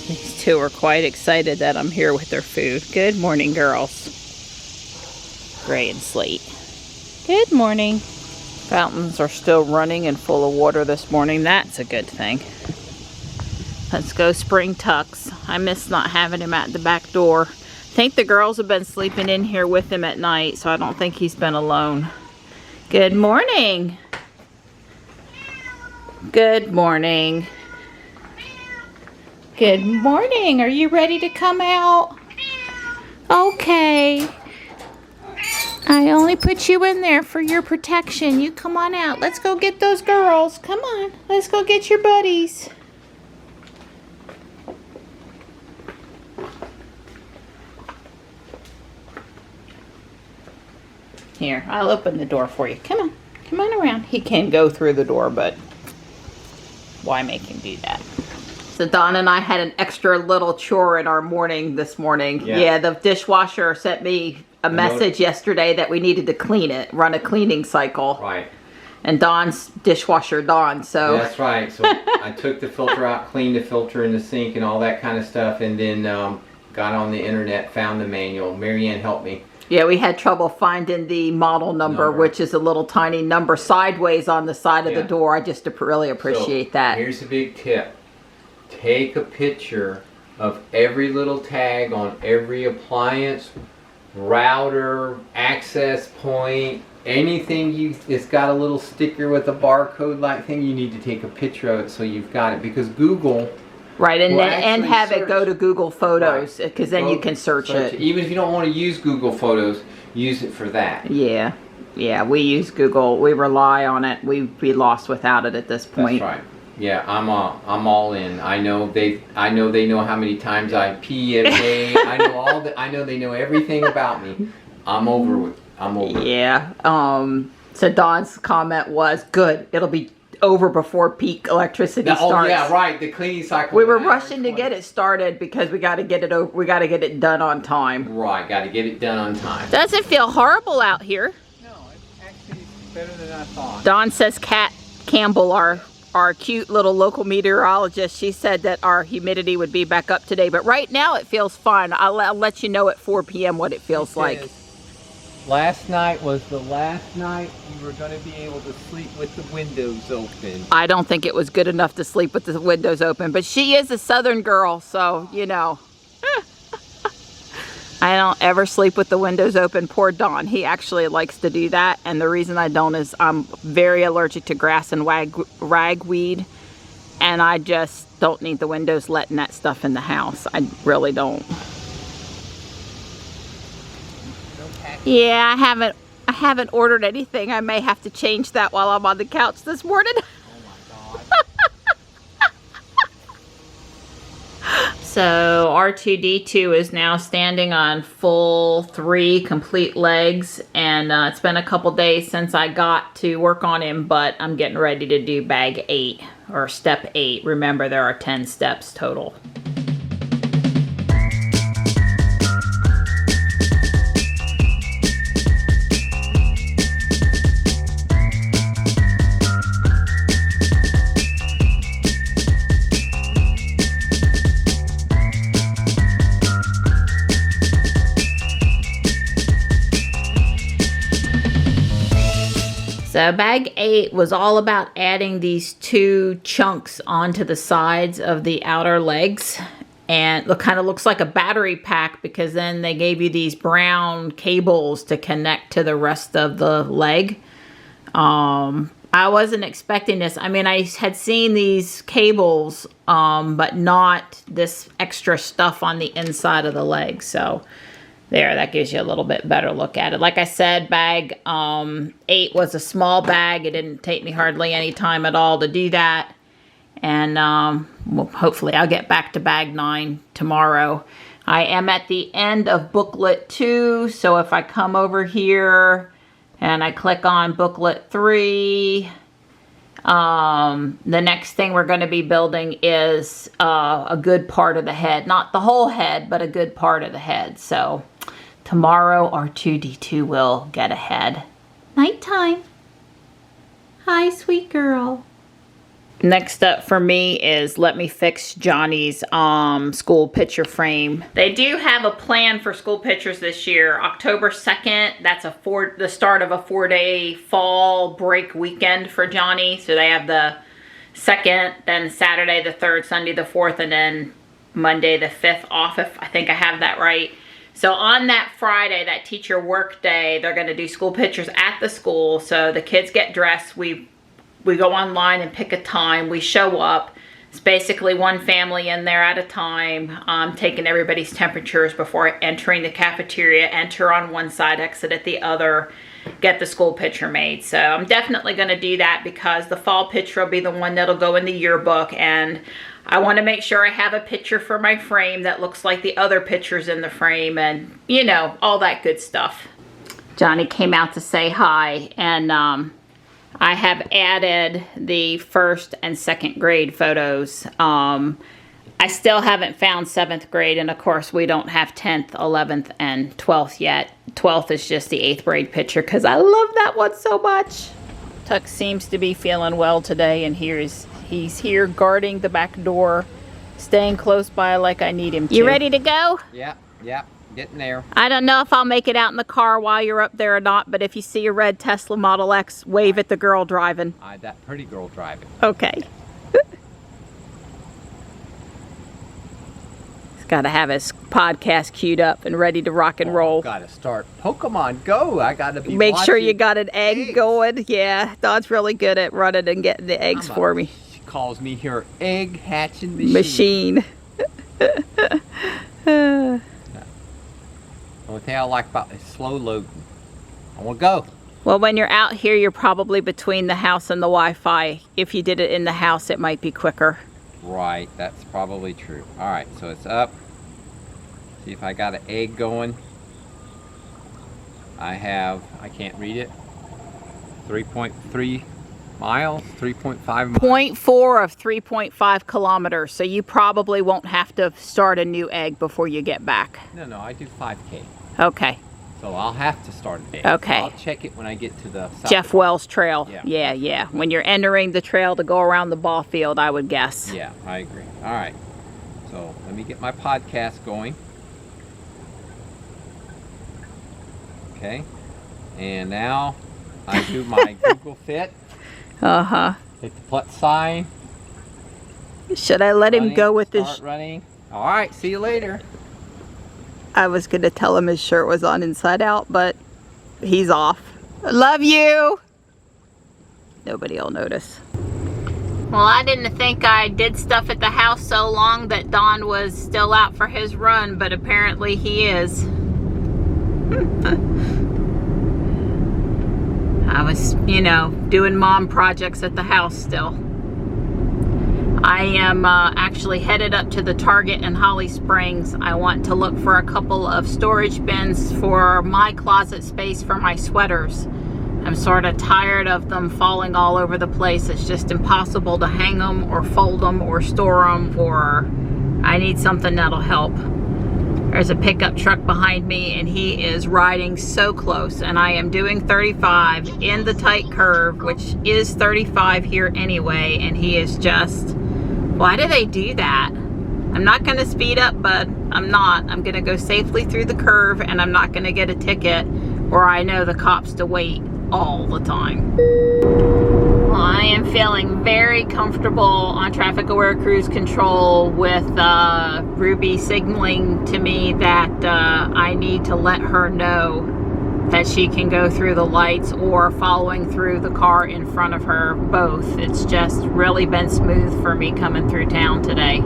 These two are quite excited that I'm here with their food. Good morning, girls. Gray and Slate. Good morning. Fountains are still running and full of water this morning. That's a good thing. Let's go spring tucks. I miss not having him at the back door. I think the girls have been sleeping in here with him at night, so I don't think he's been alone. Good morning. Good morning. Good morning. Are you ready to come out? Okay. I only put you in there for your protection. You come on out. Let's go get those girls. Come on. Let's go get your buddies. Here, I'll open the door for you. Come on. Come on around. He can go through the door, but why make him do that? So Don and I had an extra little chore in our morning this morning. Yeah, the dishwasher sent me a message yesterday that we needed to clean it, run a cleaning cycle. Right. And Don's dishwasher, so. Yeah, that's right. So I took the filter out, cleaned the filter in the sink and all that kind of stuff, and then got on the internet, found the manual. Marianne helped me. Yeah, we had trouble finding the model number, which is a little tiny number sideways on the side of the door. I just really appreciate that. Here's a big tip. Take a picture of every little tag on every appliance, router, access point, anything it's got a little sticker with a barcode like thing, you need to take a picture of it so you've got it, because Google and have it go to Google Photos, because then you can search it. Even if you don't want to use Google Photos, use it for that. Yeah, we use Google. We rely on it. We'd be lost without it at this point. That's right. Yeah, I'm all in. I know they know how many times I pee every day. I know they know everything about me. I'm over it. Yeah. So Don's comment was, good. It'll be over before peak electricity starts. Oh yeah, right. The cleaning cycle. We were rushing to get it started because we got to get it over. We got to get it done on time. Right. Got to get it done on time. Doesn't feel horrible out here. No, it's actually better than I thought. Don says Kat Campbell, our cute little local meteorologist, she said that our humidity would be back up today, but right now it feels fine. I'll let you know at 4 p.m. what it feels like. Last night was the last night you were going to be able to sleep with the windows open. I don't think it was good enough to sleep with the windows open, but she is a southern girl, so, you know. I don't ever sleep with the windows open. Poor Don. He actually likes to do that. And the reason I don't is I'm very allergic to grass and ragweed. And I just don't need the windows letting that stuff in the house. I really don't. Yeah, I haven't ordered anything. I may have to change that while I'm on the couch this morning. Oh my God. So R2-D2 is now standing on full 3 complete legs, and it's been a couple days since I got to work on him, but I'm getting ready to do bag 8 or step 8. Remember, there are 10 steps total. So bag 8 was all about adding these 2 chunks onto the sides of the outer legs. And it kind of looks like a battery pack, because then they gave you these brown cables to connect to the rest of the leg. I wasn't expecting this. I mean, I had seen these cables, but not this extra stuff on the inside of the leg. So there, that gives you a little bit better look at it. Like I said, bag 8 was a small bag. It didn't take me hardly any time at all to do that. And well, hopefully I'll get back to bag 9 tomorrow. I am at the end of booklet 2. So if I come over here and I click on booklet 3, the next thing we're going to be building is a good part of the head. Not the whole head, but a good part of the head. So tomorrow R2-D2 will get a head. Nighttime. Hi, sweet girl. Next up for me is let me fix Johnny's school picture frame. They do have a plan for school pictures this year. October 2nd, that's the start of a 4-day fall break weekend for Johnny. So they have the 2nd, then Saturday the 3rd, Sunday the 4th, and then Monday the 5th off, if I think I have that right. So on that Friday, that teacher work day, they're gonna do school pictures at the school. So the kids get dressed, we go online and pick a time, we show up. It's basically one family in there at a time, taking everybody's temperatures before entering the cafeteria, enter on one side, exit at the other, get the school picture made. So I'm definitely gonna do that because the fall picture will be the one that'll go in the yearbook, and I wanna make sure I have a picture for my frame that looks like the other pictures in the frame, and you know, all that good stuff. Johnny came out to say hi, and I have added the 1st and 2nd grade photos. I still haven't found 7th grade, and of course we don't have 10th, 11th, and 12th yet. 12th is just the 8th grade picture because I love that one so much. Tuck seems to be feeling well today, and he's here guarding the back door, staying close by like I need him to. You ready to go? Yeah, getting there. I don't know if I'll make it out in the car while you're up there or not, but if you see a red Tesla Model X, wave at the girl driving. That pretty girl driving. Okay. He's got to have his podcast queued up and ready to rock and roll. Got to start Pokemon Go. I got to be Make sure you got an egg going. Yeah, Don's really good at running and getting the eggs for me. She calls me her egg hatching machine. The only thing I like about it is slow loading. I want to go. Well, when you're out here, you're probably between the house and the Wi-Fi. If you did it in the house, it might be quicker. Right, that's probably true. All right, so it's up. See if I got an egg going. I can't read it, 3.3 miles, 3.5 miles. 0.4 of 3.5 kilometers, so you probably won't have to start a new egg before you get back. No, I do 5K. Okay. So I'll have to start a egg. Okay. So I'll check it when I get to the Jeff Wells Trail. Yeah. Yeah. When you're entering the trail to go around the ball field, I would guess. Yeah, I agree. All right. So let me get my podcast going. Okay. And now I do my Google Fit. Uh-huh. Hit the plus sign. Should I let him go with this? Start running. All right, see you later. I was going to tell him his shirt was on inside out, but he's off. Love you. Nobody will notice. Well, I didn't think I did stuff at the house so long that Don was still out for his run, but apparently he is. I was, doing mom projects at the house still. I am actually headed up to the Target in Holly Springs. I want to look for a couple of storage bins for my closet space for my sweaters. I'm sort of tired of them falling all over the place. It's just impossible to hang them or fold them or store them, or I need something that'll help. There's a pickup truck behind me, and he is riding so close, and I am doing 35 in the tight curve, which is 35 here anyway, and he is just, why do they do that? I'm not going to speed up, bud. I'm not. I'm going to go safely through the curve, and I'm not going to get a ticket where I know the cops to wait all the time. Well, I am feeling very comfortable on traffic aware cruise control with Ruby signaling to me that I need to let her know that she can go through the lights, or following through the car in front of her, both. It's just really been smooth for me coming through town today.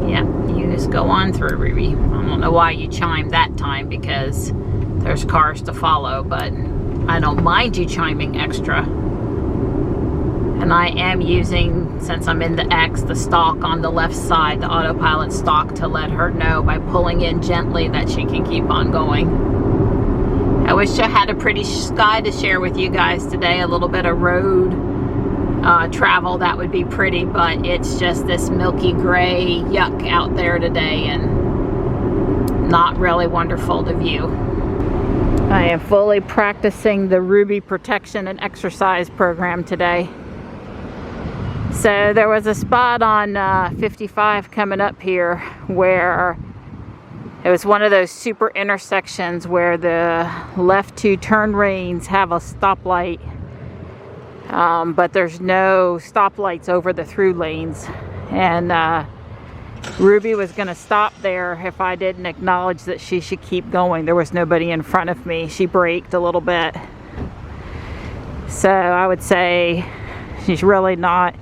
Yeah, you just go on through, Ruby. I don't know why you chimed that time, because there's cars to follow, but I don't mind you chiming extra. And I am using, since I'm in the X, the stalk on the left side, the autopilot stalk, to let her know by pulling in gently that she can keep on going. I wish I had a pretty sky to share with you guys today, a little bit of road travel, that would be pretty, but it's just this milky gray yuck out there today, and not really wonderful to view. I am fully practicing the Ruby protection and exercise program today. So there was a spot on 55 coming up here where it was one of those super intersections where the left two turn lanes have a stoplight, but there's no stoplights over the through lanes. And Ruby was going to stop there if I didn't acknowledge that she should keep going. There was nobody in front of me. She braked a little bit. So I would say she's really not,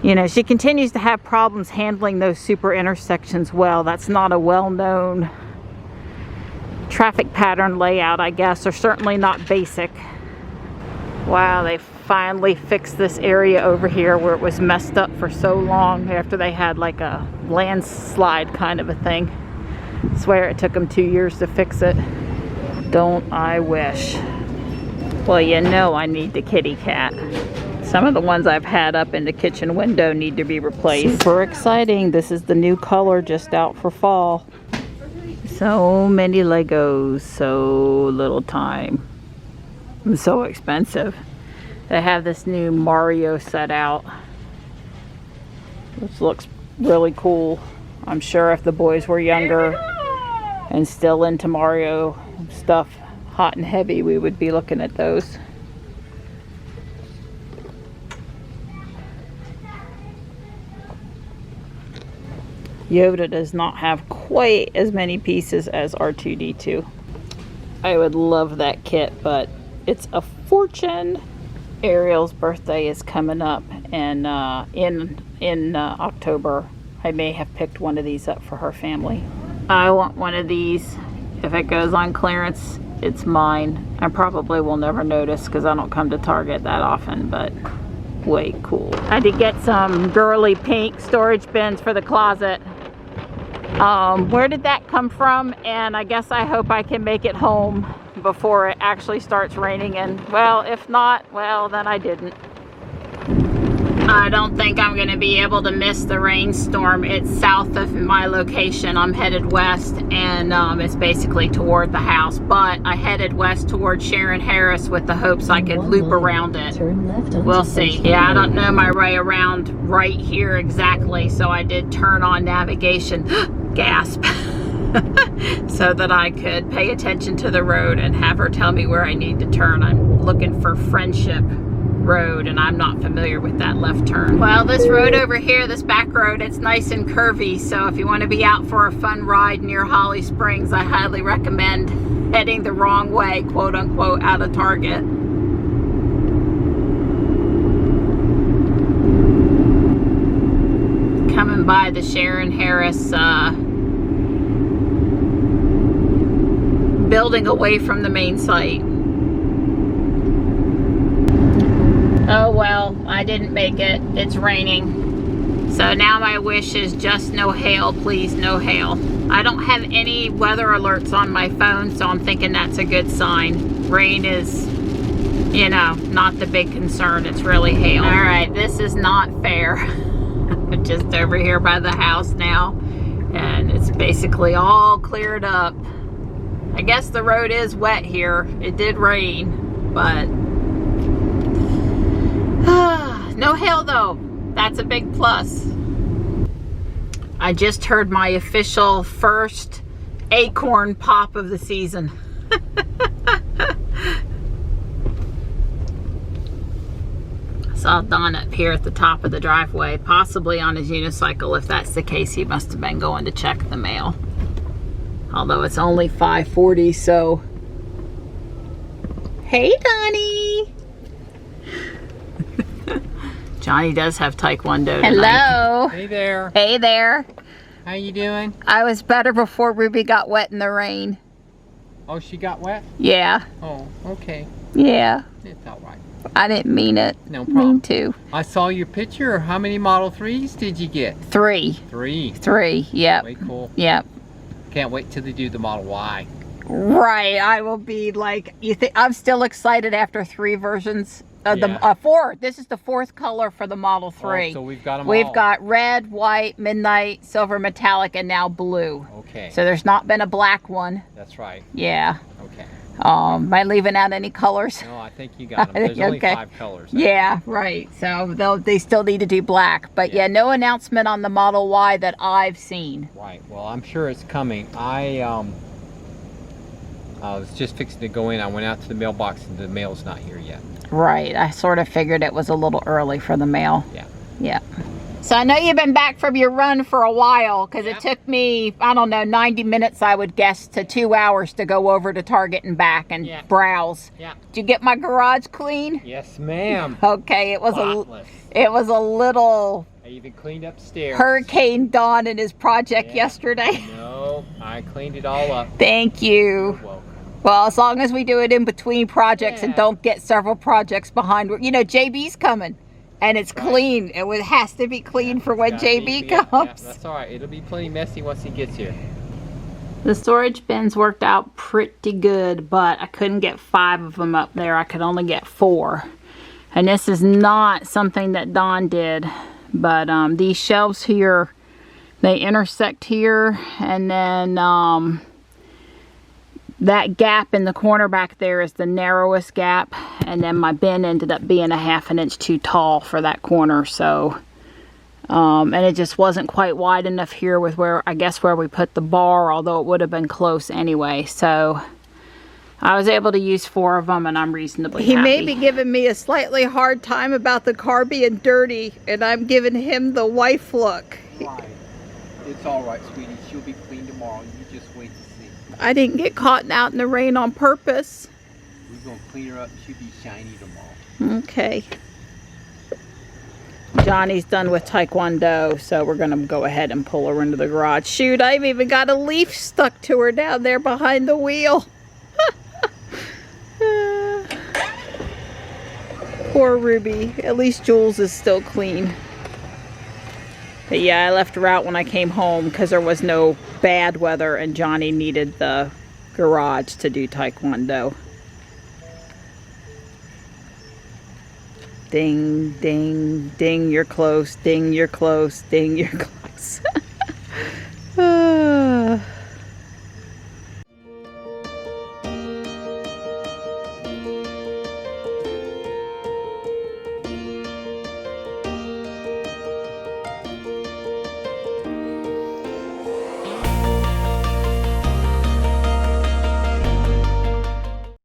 you know, she continues to have problems handling those super intersections well. That's not a well-known traffic pattern layout, I guess, or certainly not basic. Wow, they finally fixed this area over here where it was messed up for so long after they had like a landslide kind of a thing. I swear it took them 2 years to fix it. Don't I wish? Well, you know I need the kitty cat. Some of the ones I've had up in the kitchen window need to be replaced. Super exciting. This is the new color just out for fall. So many Legos, so little time. So expensive. They have this new Mario set out, which looks really cool. I'm sure if the boys were younger and still into Mario stuff, hot and heavy, we would be looking at those. Yoda does not have quite as many pieces as R2-D2. I would love that kit, but it's a fortune. Ariel's birthday is coming up, and in October. I may have picked one of these up for her family. I want one of these. If it goes on clearance, it's mine. I probably will never notice because I don't come to Target that often, but way cool. I had to get some girly pink storage bins for the closet. Where did that come from? And I guess I hope I can make it home before it actually starts raining. And well, if not, well, then I didn't. I don't think I'm going to be able to miss the rainstorm. It's south of my location. I'm headed west, and it's basically toward the house. But I headed west toward Sharon Harris with the hopes I could loop around it. We'll see. Yeah, I don't know my way around right here exactly, so I did turn on navigation. Gasp. So that I could pay attention to the road and have her tell me where I need to turn. I'm looking for Friendship Road, and I'm not familiar with that left turn. Well, this road over here, this back road, it's nice and curvy, so if you want to be out for a fun ride near Holly Springs, I highly recommend heading the wrong way, quote unquote, out of Target. Coming by the Sharon Harris building away from the main site. Oh well, I didn't make it. It's raining. So now my wish is just no hail, please, no hail. I don't have any weather alerts on my phone, so I'm thinking that's a good sign. Rain is, you know, not the big concern. It's really hail. All right, this is not fair. I'm just over here by the house now, and it's basically all cleared up. I guess the road is wet here. It did rain, but no hail though. That's a big plus. I just heard my official first acorn pop of the season. Saw Don up here at the top of the driveway, possibly on his unicycle. If that's the case, he must have been going to check the mail. Although it's only 5:40, so. Hey, Donnie. Johnny does have Taekwondo tonight. Hello. Hey there. Hey there. How you doing? I was better before Ruby got wet in the rain. Oh, she got wet? Yeah. Oh, okay. Yeah. It's all right. I didn't mean it. No problem. Mean to. I saw your picture. How many Model 3s did you get? 3. 3. 3, yep. Way cool. Yep. Can't wait till they do the Model Y. Right, I will be like, you think I'm still excited after 3 versions of Yeah. the 4. This is the 4th color for the Model 3. Oh, so we've got them We've all. got red, white, midnight, silver metallic, and now blue. Okay. So there's not been a black one. That's right. Yeah. Okay. Am I leaving out any colors? No, I think you got them. There's only Okay. 5 colors. Yeah, right. So they still need to do black. But yeah, no announcement on the Model Y that I've seen. Right. Well, I'm sure it's coming. I was just fixing to go in. I went out to the mailbox and the mail's not here yet. Right. I sort of figured it was a little early for the mail. Yeah. Yeah. So I know you've been back from your run for a while, because it took me, I don't know, 90 minutes, I would guess, to 2 hours to go over to Target and back and browse. Yeah. Did you get my garage clean? Yes, ma'am. Okay, it was a little I even cleaned upstairs. Hurricane Dawn in his project yesterday. No, I cleaned it all up. Thank you. You're welcome. Well, as long as we do it in between projects and don't get several projects behind. You know, JB's coming. And it's clean. It has to be clean for when JB comes. That's all right. It'll be plenty messy once he gets here. The storage bins worked out pretty good, but I couldn't get 5 of them up there. I could only get 4. And this is not something that Don did, but these shelves here, they intersect here, and then that gap in the corner back there is the narrowest gap, and then my bin ended up being a 1/2 inch too tall for that corner, so and it just wasn't quite wide enough here with where we put the bar, although it would have been close anyway. So I was able to use 4 of them, and I'm reasonably happy. He may be giving me a slightly hard time about the car being dirty, and I'm giving him the wife look. Right. It's all right, sweetie. She'll be clean tomorrow. You just wait to see. I didn't get caught out in the rain on purpose. We're going to clean her up. She'll be shiny tomorrow. Okay. Johnny's done with Taekwondo, so we're going to go ahead and pull her into the garage. Shoot, I've even got a leaf stuck to her down there behind the wheel. Poor Ruby. At least Jules is still clean. But yeah, I left her out when I came home because there was no bad weather and Johnny needed the garage to do Taekwondo. Ding, ding, ding, you're close. Ding, you're close. Ding, you're close.